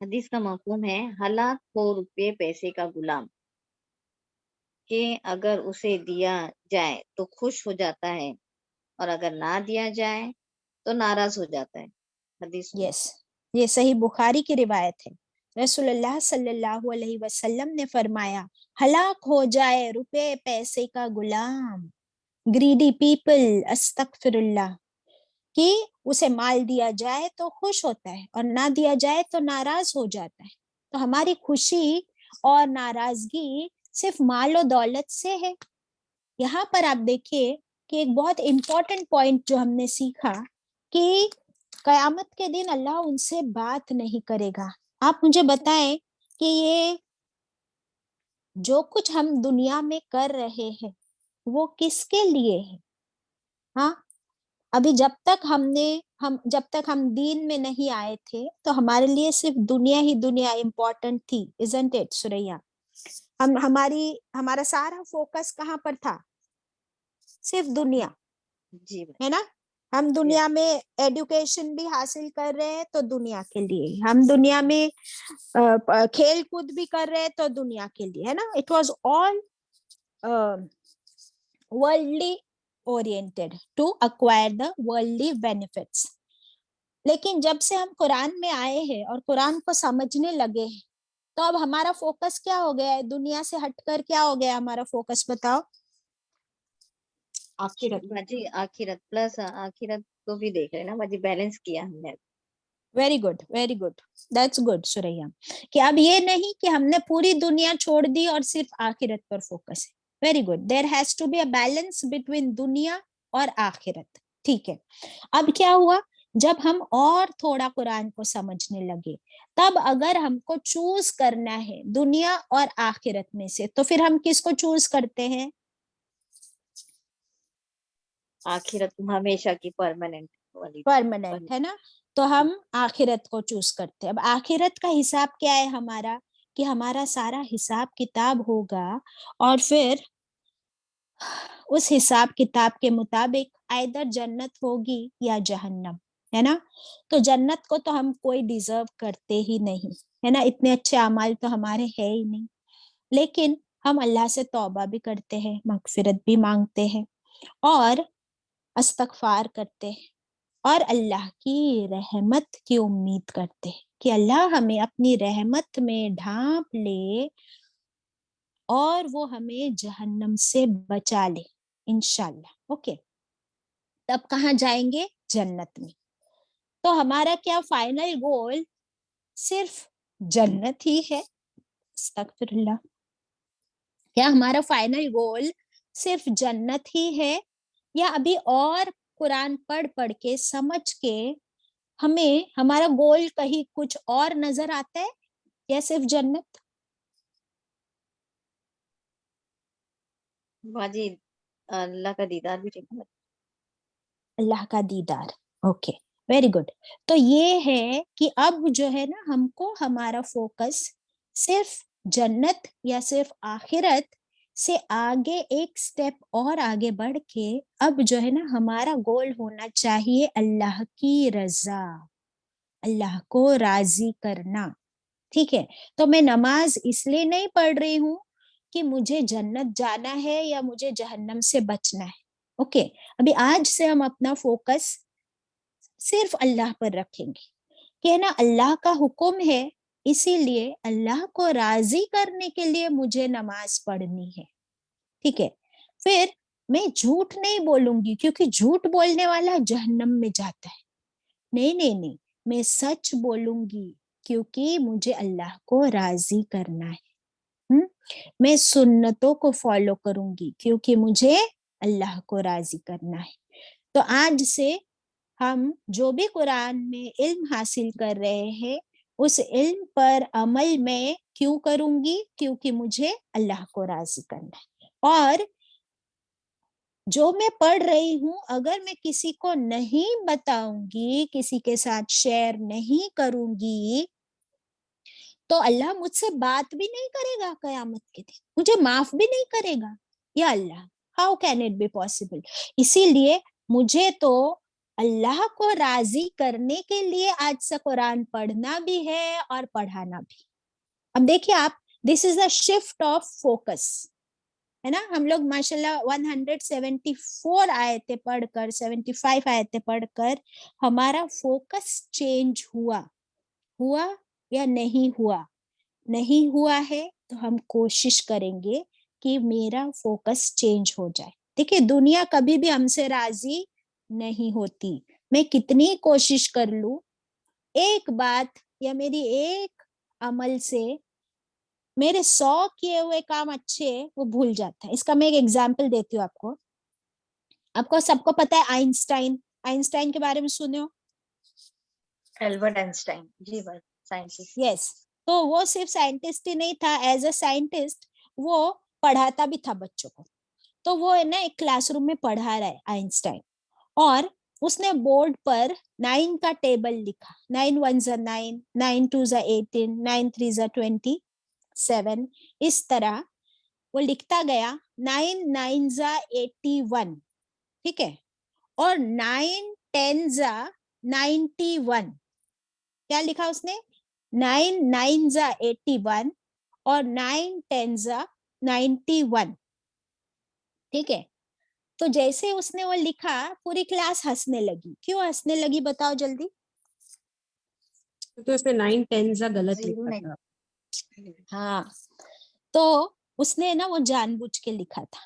حدیث کا مفہوم ہے ہلاک ہو روپے پیسے کا غلام کہ اگر اسے دیا جائے تو خوش ہو جاتا ہے اور اگر نہ دیا جائے تو ناراض ہو جاتا ہے. حدیث سنو. یس، یہ صحیح بخاری کی روایت ہے. رسول اللہ صلی اللہ علیہ وسلم نے فرمایا ہلاک ہو جائے روپے پیسے کا غلام، گریڈی پیپل، استغفر اللہ، کہ اسے مال دیا جائے تو خوش ہوتا ہے اور نہ دیا جائے تو ناراض ہو جاتا ہے. تو ہماری خوشی اور ناراضگی صرف مال و دولت سے ہے. یہاں پر آپ دیکھیے کہ ایک بہت امپورٹنٹ پوائنٹ جو ہم نے سیکھا کہ قیامت کے دن اللہ ان سے بات نہیں کرے گا. آپ مجھے بتائیں کہ یہ جو کچھ ہم دنیا میں کر رہے ہیں وہ کس کے لیے ہے؟ ہاں، ابھی جب تک ہم دین میں نہیں آئے تھے تو ہمارے لیے صرف دنیا ہی دنیا امپورٹنٹ تھی. isn't it سوریا؟ ہمارا سارا فوکس کہاں پر تھا؟ صرف دنیا، جی ہے نا. ہم دنیا میں ایڈوکیشن بھی حاصل کر رہے ہیں تو دنیا کے لیے، ہم دنیا میں کھیل کود بھی کر رہے ہیں تو دنیا کے لیے، ہے نا. It was all worldly oriented to acquire the worldly benefits. لیکن جب سے ہم قرآن میں آئے ہیں اور قرآن کو سمجھنے لگے ہیں تو اب ہمارا فوکس کیا ہو گیا ہے؟ دنیا سے ہٹ کر کیا ہو گیا ہمارا فوکس؟ بتاؤ. آخرت. باجی آخرت پلس آخرت کو بھی دیکھ رہے ہیں نا باجی، بیلنس کیا ہم نے. Very good, very good, that's good Surya. کہ اب یہ نہیں کہ ہم نے پوری دنیا چھوڑ دی اور صرف آخرت پر فوکس ہے. Very good. There has to be a balance between دنیا اور آخرت. ٹھیک ہے. اب کیا ہوا؟ جب ہم اور تھوڑا قرآن کو سمجھنے لگے تب اگر ہم کو چوز کرنا ہے دنیا اور آخرت میں سے تو پھر ہم کس کو چوز کرتے ہیں؟ آخرت ہمیشہ کی پرماننٹ والی. پرماننٹ، ہے نا. تو ہم آخرت کو چوز کرتے ہیں. اب آخرت کا حساب کیا ہے ہمارا؟ کہ ہمارا سارا حساب کتاب ہوگا اور پھر اس حساب کتاب کے مطابق ایدر جنت ہوگی یا جہنم، ہے نا. تو جنت کو تو ہم کوئی ڈیزرو کرتے ہی نہیں، ہے نا. اتنے اچھے اعمال تو ہمارے ہے ہی نہیں، لیکن ہم اللہ سے توبہ بھی کرتے ہیں، مغفرت بھی مانگتے ہیں اور استغفار کرتے ہیں اور اللہ کی رحمت کی امید کرتے ہیں کہ اللہ ہمیں اپنی رحمت میں ڈھانپ لے اور وہ ہمیں جہنم سے بچا لے انشاءاللہ. اوکے، تب کہاں جائیں گے؟ جنت میں. تو ہمارا کیا فائنل گول صرف جنت ہی ہے؟ استغفر اللہ. کیا ہمارا فائنل گول صرف جنت ہی ہے یا ابھی اور قرآن پڑھ کے سمجھ کے ہمیں ہمارا گول کہیں کچھ اور نظر آتا ہے یا صرف جنت؟ باجی اللہ کا دیدار بھی ٹھیک ہے. اللہ کا دیدار. Okay, very good. تو یہ ہے کہ اب جو ہے نا ہم کو ہمارا فوکس صرف جنت یا صرف آخرت سے آگے ایک سٹیپ اور آگے بڑھ کے اب جو ہے نا ہمارا گول ہونا چاہیے اللہ کی رضا، اللہ کو راضی کرنا. ٹھیک ہے. تو میں نماز اس لیے نہیں پڑھ رہی ہوں کہ مجھے جنت جانا ہے یا مجھے جہنم سے بچنا ہے. اوکے، ابھی آج سے ہم اپنا فوکس صرف اللہ پر رکھیں گے کہ نا اللہ کا حکم ہے، اسی لیے اللہ کو راضی کرنے کے لیے مجھے نماز پڑھنی ہے. ٹھیک ہے. پھر میں جھوٹ نہیں بولوں گی کیونکہ جھوٹ بولنے والا جہنم میں جاتا ہے. نہیں نہیں نہیں، میں سچ بولوں گی کیونکہ مجھے اللہ کو راضی کرنا ہے. میں سنتوں کو فالو کروں گی کیونکہ مجھے اللہ کو راضی کرنا ہے. تو آج سے ہم جو بھی قرآن میں علم حاصل کر رہے ہیں اس علم پر عمل میں کیوں کروں گی؟ کیونکہ مجھے اللہ کو راضی کرنا ہے. اور جو میں پڑھ رہی ہوں اگر میں کسی کو نہیں بتاؤں گی، کسی کے ساتھ شیئر نہیں کروں گی تو اللہ مجھ سے بات بھی نہیں کرے گا قیامت کے دن، مجھے معاف بھی نہیں کرے گا. یا اللہ، how can it be possible? اسی لیے مجھے تو اللہ کو راضی کرنے کے لیے آج سے قرآن پڑھنا بھی ہے اور پڑھانا بھی. اب دیکھیے آپ, دس از اے شفٹ آف فوکس, ہے نا. ہم لوگ ماشاءاللہ 174 آیتیں پڑھ کر 75 آیتیں پڑھ کر ہمارا فوکس چینج ہوا یا نہیں ہوا؟ نہیں ہوا ہے تو ہم کوشش کریں گے کہ میرا فوکس چینج ہو جائے. دیکھیے دنیا کبھی بھی ہم سے راضی نہیں ہوتی. میں کتنی کوشش کر لوں, ایک بات یا میری ایک عمل سے میرے 100 کیے ہوئے کام اچھے وہ بھول جاتا ہے. اس کا میں ایک ایگزامپل دیتی ہوں آپ کو. سب کو پتا ہے آئنسٹائن کے بارے میں سنے ہو؟ البرٹ آئنسٹائن, جی بس سائنٹسٹ. یس. تو وہ صرف سائنٹسٹ ہی نہیں تھا, ایز اے سائنٹسٹ وہ پڑھاتا بھی تھا بچوں کو. تو وہ ہے نا ایک کلاس روم میں پڑھا رہا ہے آئنسٹائن, اور اس نے بورڈ پر 9 کا ٹیبل لکھا. 9 1 9, 9 2 18, 9 3 27. اس طرح وہ لکھتا گیا. 9 9 81, ٹھیک ہے, اور 9 10 91. کیا لکھا اس نے؟ 9 9 81 اور 9 10 91, ٹھیک ہے. تو جیسے اس نے وہ لکھا پوری کلاس ہنسنے لگی. کیوں ہنسنے لگی بتاؤ جلدی؟ کیونکہ اس نے 9 10 غلط زیرو لکھا نہیں. تھا. ہاں, تو اس نے نا وہ جان بوجھ کے لکھا تھا.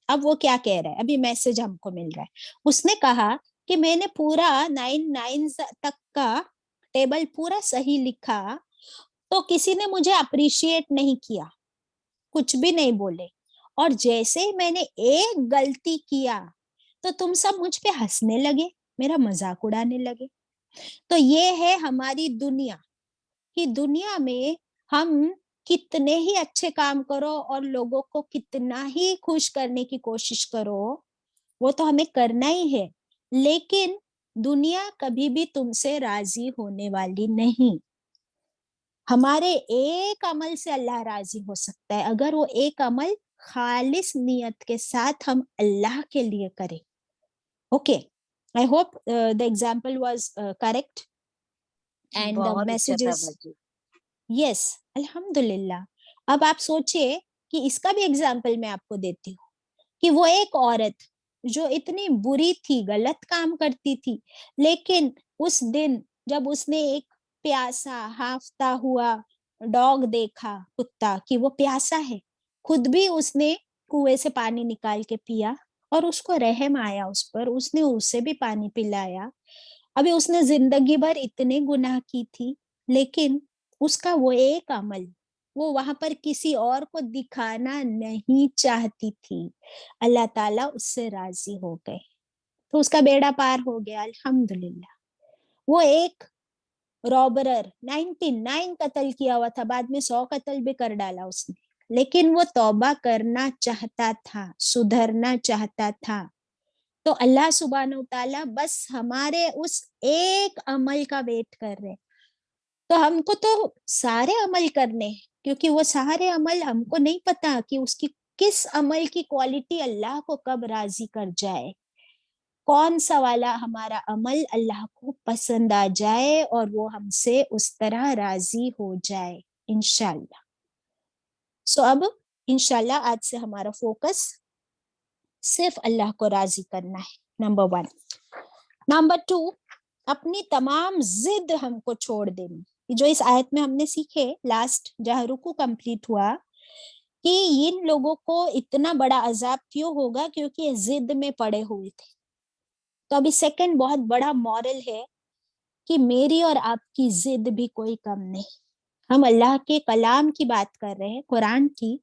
اب وہ کیا کہہ رہا ہے, ابھی میسج ہم کو مل رہا ہے. اس نے کہا کہ میں نے پورا 9 9 تک کا ٹیبل پورا صحیح لکھا, تو کسی نے مجھے اپریشیٹ نہیں کیا, کچھ بھی نہیں بولے, اور جیسے ہی میں نے ایک غلطی کیا تو تم سب مجھ پہ ہنسنے لگے, میرا مذاق اڑانے لگے. تو یہ ہے ہماری دنیا. کہ دنیا میں ہم کتنے ہی اچھے کام کرو اور لوگوں کو کتنا ہی خوش کرنے کی کوشش کرو, وہ تو ہمیں کرنا ہی ہے, لیکن دنیا کبھی بھی تم سے راضی ہونے والی نہیں. ہمارے ایک عمل سے اللہ راضی ہو سکتا ہے, اگر وہ ایک عمل خالص نیت کے ساتھ ہم اللہ کے لیے کریں. Okay, I hope the example was correct and the بہت اچھا تھا messages. باجی. یس, الحمدللہ. اب آپ سوچئے کہ اس کا بھی ایگزامپل میں آپ کو دیتی ہوں, کہ وہ ایک عورت جو اتنی بری تھی, غلط کام کرتی تھی, لیکن اس دن جب اس نے ایک پیاسا ہافتہ ہوا ڈاگ دیکھا, کتا, کہ وہ پیاسا ہے, خود بھی اس نے کنویں سے پانی نکال کے پیا, اور اس کو رحم آیا اس پر, اس نے اسے بھی پانی پلایا. ابھی اس نے زندگی بھر اتنے گناہ کی تھی, لیکن اس کا وہ ایک عمل وہ وہاں پر کسی اور کو دکھانا نہیں چاہتی تھی, اللہ تعالیٰ اس سے راضی ہو گئے, تو اس کا بیڑا پار ہو گیا, الحمدللہ. وہ ایک رابرر 99 قتل کیا ہوا تھا, بعد میں 100 قتل بھی کر ڈالا اس نے, لیکن وہ توبہ کرنا چاہتا تھا, سدھرنا چاہتا تھا. تو اللہ سبحانہ وتعالیٰ بس ہمارے اس ایک عمل کا ویٹ کر رہے. تو ہم کو تو سارے عمل کرنے, کیونکہ وہ سارے عمل ہم کو نہیں پتا کہ اس کی کس عمل کی کوالٹی اللہ کو کب راضی کر جائے, کون سا والا ہمارا عمل اللہ کو پسند آ جائے اور وہ ہم سے اس طرح راضی ہو جائے, انشاءاللہ. سو اب انشاءاللہ آج سے ہمارا فوکس صرف اللہ کو راضی کرنا ہے, نمبر 1. نمبر 2, اپنی تمام ضد ہم کو چھوڑ دینی, جو اس آیت میں ہم نے سیکھے لاسٹ جہاں رکو کمپلیٹ ہوا, کہ ان لوگوں کو اتنا بڑا عذاب کیوں ہوگا, کیونکہ یہ ضد میں پڑے ہوئے تھے. تو ابھی سیکنڈ بہت بڑا مورل ہے کہ میری اور آپ کی ضد بھی کوئی کم نہیں. ہم اللہ کے کلام کی بات کر رہے ہیں, قرآن کی,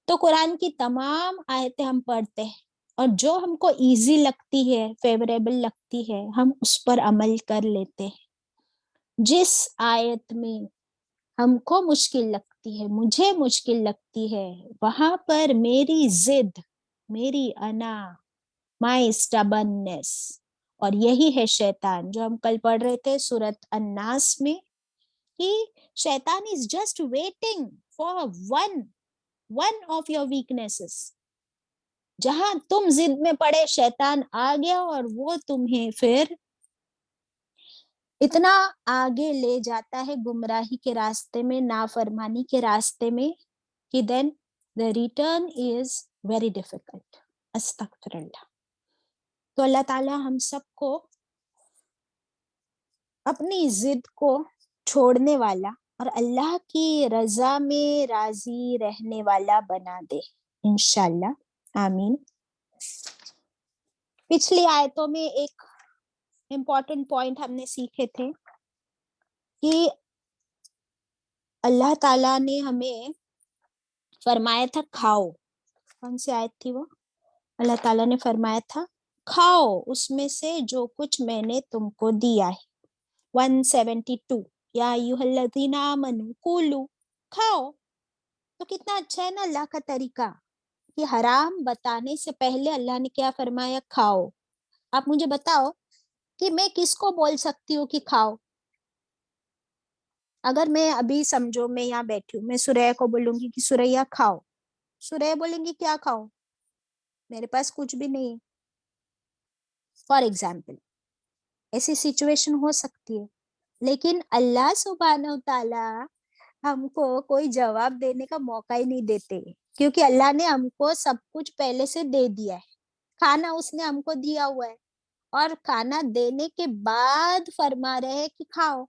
تو قرآن کی تمام آیتیں ہم پڑھتے ہیں, اور جو ہم کو ایزی لگتی ہے, فیوریبل لگتی ہے, ہم اس پر عمل کر لیتے ہیں. جس آیت میں ہم کو مشکل لگتی ہے, مجھے مشکل لگتی ہے, وہاں پر میری ضد, میری انا, مائی اسٹبننس, اور یہی ہے شیطان, جو ہم کل پڑھ رہے تھے سورۃ الناس میں, کہ شیطان is just waiting for one of your weaknesses. جہاں تم ضد میں پڑے, شیطان آ گیا اور وہ تمہیں پھر اتنا آگے لے جاتا ہے گمراہی کے راستے میں, نافرمانی کے راستے میں, کہ then the return is very difficult. استغفر اللہ. تو اللہ تعالیٰ ہم سب کو اپنی ضد کو چھوڑنے والا اور اللہ کی رضا میں راضی رہنے والا بنا دے انشاءاللہ, آمین. پچھلی آیتوں میں ایک امپورٹنٹ پوائنٹ ہم نے سیکھے تھے کہ اللہ تعالیٰ نے ہمیں فرمایا تھا کھاؤ. کون سی آیت تھی وہ؟ اللہ تعالیٰ نے فرمایا تھا کھاؤ اس میں سے جو کچھ میں نے تم کو دیا ہے. 172 یا ایھا الذین آمنوا کولوا, کھاؤ. تو کتنا اچھا ہے نا اللہ کا طریقہ کہ حرام بتانے سے پہلے اللہ نے کیا فرمایا, کھاؤ. آپ مجھے بتاؤ کہ میں کس کو بول سکتی ہوں کہ کھاؤ؟ اگر میں ابھی سمجھو میں یہاں بیٹھی ہوں, میں سوریا کو بولوں گی کہ سوریا کھاؤ, سوریا بولیں گی کیا کھاؤ؟ میرے پاس کچھ بھی نہیں. فار ایگزامپل ایسی سچویشن ہو سکتی ہے, لیکن اللہ سبحانہ و تعالی ہم کو کوئی جواب دینے کا موقع ہی نہیں دیتے, کیونکہ اللہ نے ہم کو سب کچھ پہلے سے دے دیا ہے. کھانا اس نے ہم کو دیا ہوا ہے, اور کھانا دینے کے بعد فرما رہے ہیں کہ کھاؤ.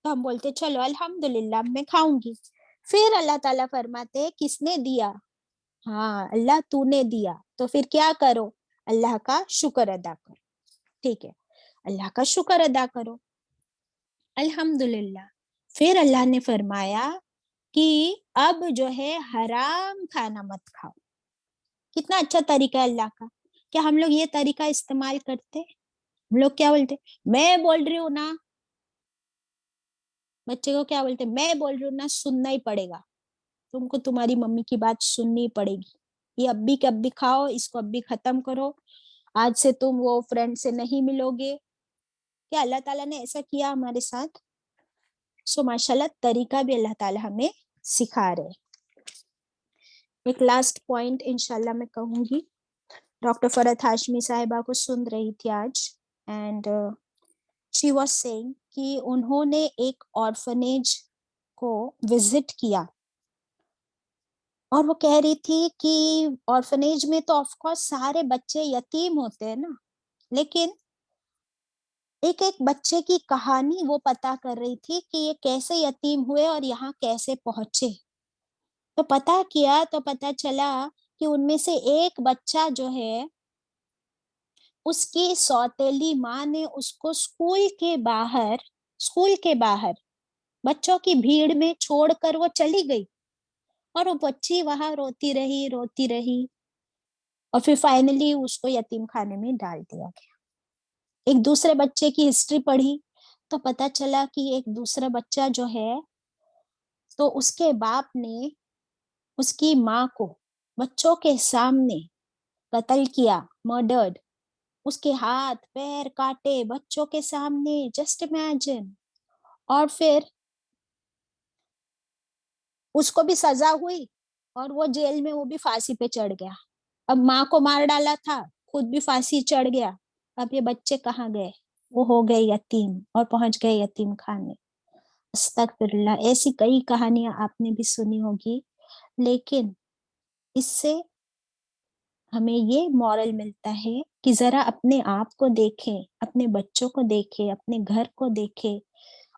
تو ہم بولتے چلو الحمدللہ میں کھاؤں گی. پھر اللہ تعالیٰ فرماتے کس نے دیا؟ ہاں اللہ تو نے دیا. تو پھر کیا کرو؟ اللہ کا شکر ادا کرو. ٹھیک ہے, اللہ کا شکر ادا کرو, الحمدللہ. پھر اللہ نے فرمایا کہ اب جو ہے حرام کھانا مت کھاؤ. کتنا اچھا طریقہ ہے اللہ کا. کیا ہم لوگ یہ طریقہ استعمال کرتے؟ ہم لوگ کیا بولتے, میں بول رہی ہوں نا. بچے کو کیا بولتے, میں بول رہی ہوں نا, سننا ہی پڑے گا تم کو, تمہاری ممی کی بات سننی پڑے گی. یہ ابھی کے ابھی کھاؤ, اس کو ابھی ختم کرو, آج سے تم وہ فرینڈ سے نہیں ملو گے. کیا اللہ تعالیٰ نے ایسا کیا ہمارے ساتھ؟ سو ماشاءاللہ طریقہ بھی اللہ تعالیٰ ہمیں سکھا رہے. ایک لاسٹ پوائنٹ انشاءاللہ میں کہوں گی. ڈاکٹر فرحت ہاشمی صاحبہ کو سن رہی تھی آج, اینڈ شی واز سیئنگ کہ انہوں نے ایک آرفنیج کو وزٹ کیا, اور وہ کہہ رہی تھی کہ آرفنیج میں تو آف کورس سارے بچے یتیم ہوتے ہیں نا, لیکن ایک ایک بچے کی کہانی وہ پتا کر رہی تھی کہ یہ کیسے یتیم ہوئے اور یہاں کیسے پہنچے. تو پتا کیا تو پتا چلا کہ ان میں سے ایک بچہ جو ہے اس کی سوتیلی ماں نے اس کو اسکول کے باہر بچوں کی بھیڑ میں چھوڑ کر وہ چلی گئی, اور وہ بچی وہاں روتی رہی, اور پھر فائنلی اس کو یتیم خانے میں ڈال دیا گیا. ایک دوسرے بچے کی ہسٹری پڑھی تو پتا چلا کہ ایک دوسرا بچہ جو ہے تو اس کے باپ نے اس کی ماں کو بچوں کے سامنے قتل کیا, مرڈرڈ. اس کے ہاتھ پیر کاٹے بچوں کے سامنے, جسٹ امیجن. اور پھر اس کو بھی سزا ہوئی, اور وہ جیل میں وہ بھی پھانسی پہ چڑھ گیا. اب ماں کو مار ڈالا تھا, خود بھی پھانسی چڑھ گیا. اب یہ بچے کہاں گئے؟ وہ ہو گئے یتیم اور پہنچ گئے یتیم خانے. استغفر اللہ. ایسی کئی کہانیاں آپ نے بھی سنی ہوگی, لیکن اس سے ہمیں یہ مورل ملتا ہے کہ ذرا اپنے آپ کو دیکھیں, اپنے بچوں کو دیکھیں, اپنے گھر کو دیکھیں,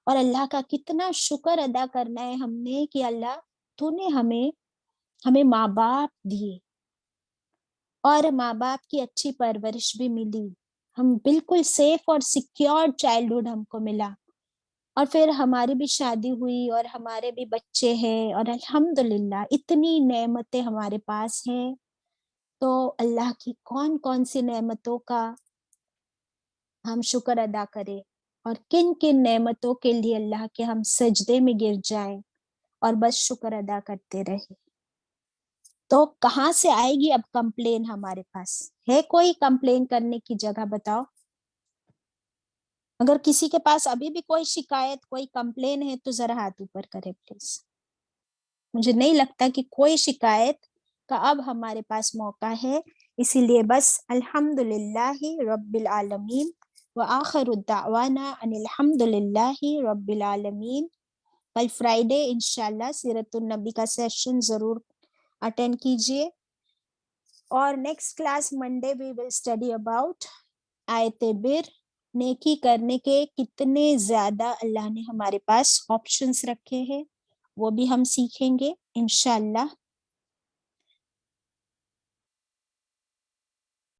اور اللہ کا کتنا شکر ادا کرنا ہے ہم نے کہ اللہ تو نے ہمیں ماں باپ دیے, اور ماں باپ کی اچھی پرورش بھی ملی. ہم بالکل سیف اور سیکیور چائلڈہڈ ہم کو ملا, اور پھر ہماری بھی شادی ہوئی اور ہمارے بھی بچے ہیں, اور الحمدللہ اتنی نعمتیں ہمارے پاس ہیں. تو اللہ کی کون کون سی نعمتوں کا ہم شکر ادا کریں, اور کن کن نعمتوں کے لیے اللہ کے ہم سجدے میں گر جائیں اور بس شکر ادا کرتے رہیں. تو کہاں سے آئے گی اب کمپلین؟ ہمارے پاس ہے کوئی کمپلین کرنے کی جگہ؟ بتاؤ. اگر کسی کے پاس ابھی بھی کوئی شکایت, کوئی کمپلین ہے تو ذرا ہاتھ اوپر کرے پلیز. مجھے نہیں لگتا کہ کوئی شکایت کا اب ہمارے پاس موقع ہے, اسی لیے بس الحمدللہ رب العالمین وآخر الدعوانا ان الحمد للہ رب العالمین. کل فرائیڈے انشاءاللہ سیرت النبی کا سیشن ضرور اٹینڈ کیجیے. اور next class Monday we will study about آیت بر. نیکی کرنے کے کتنے زیادہ اللہ نے ہمارے پاس آپشنس رکھے ہیں وہ بھی ہم سیکھیں گے انشاءاللہ.